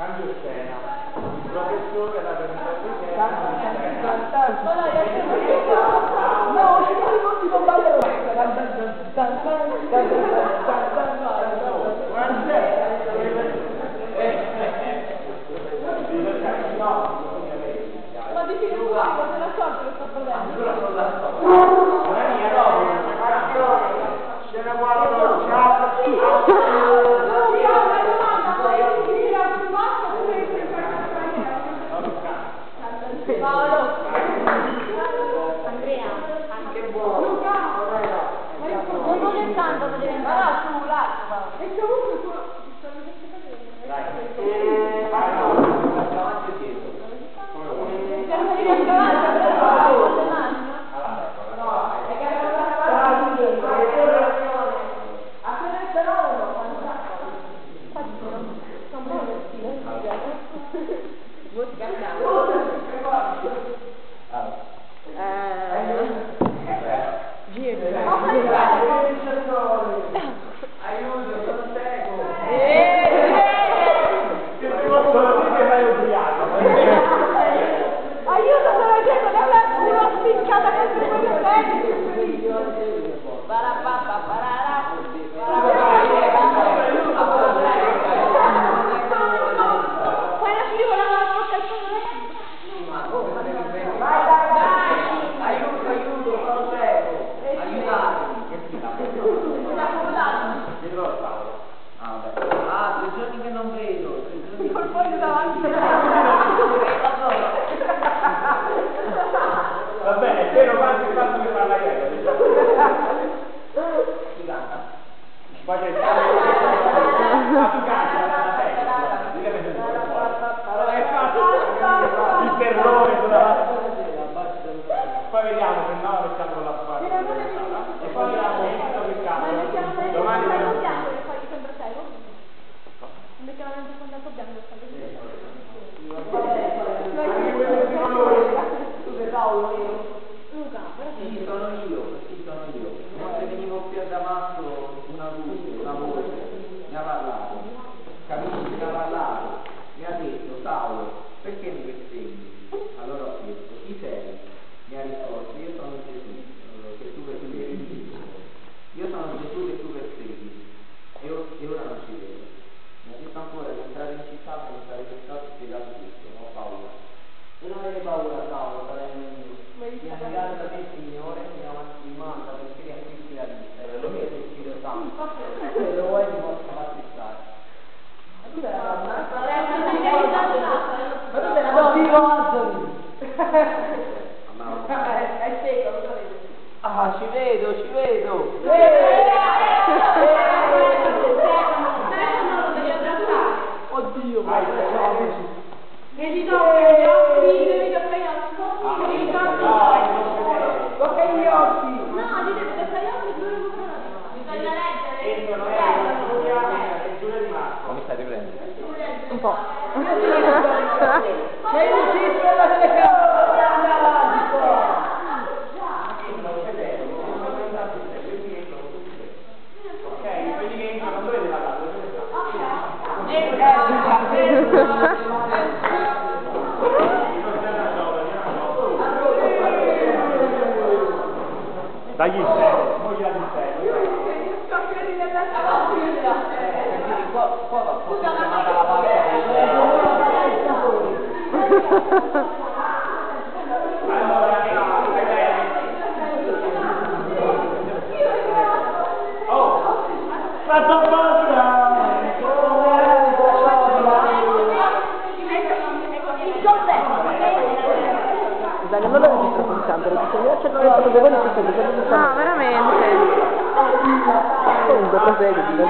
Cambio scena. Il professore la venuta qui che no, ci non ballerò. Ma dici che tu hai quando la sorte lo sta perdendo? scena guarda, ciao. Paolo, Andrea, Che buono. Luca, non vuole tanto da diventare su l'acqua. E comunque qua ci stanno queste cose. Dai. Vai, no, davanti e dietro. Va bene, è vero quanto il fatto che parla io. Si canta. Poi c'è il terrore sulla poi vediamo se no mettiamo con la parte e poi vediamo che cambia. Domani Sì, sono io. Mentre venivo qui a Damasco, una voce, mi ha parlato, capisci, mi ha parlato, mi ha detto, Paolo, perché mi persegui? Allora ho chiesto, chi sei? Mi ha risposto, io sono Gesù, che tu persegui. Io sono Gesù che tu persegui, e ora non ci vedo. Mi ha detto ancora di entrare in città, per entrare in città, ti spiegato tutto, non ho paura. E non avete paura, Paolo, fratello mio. Mi ha negato da te, Signore, mi manda perché ti acquisti la vita. E lo mio è il Spirito Santo. Se lo vuoi ti posso farti stare. Ma tu sei la è secco, lo sapete? Ah, ci vedo. Oddio, vai, E ti tocca gli occhi, devi toccare gli occhi. tocca gli occhi. No, ti devi toccare gli occhi, tu non puoi. Bisogna leggere. Entrano la Giulia e Giulia di Marco. Come stai riprendendo? un po'. Sei uscito dalla Ok, quelli che entrano, non dovete parlare, dagli insieme, noi gli qua va posizionata la parte fatto apposta! Dai, non lo registro con sempre, io c'è quello che vuole, Ah, veramente? comunque prosegui.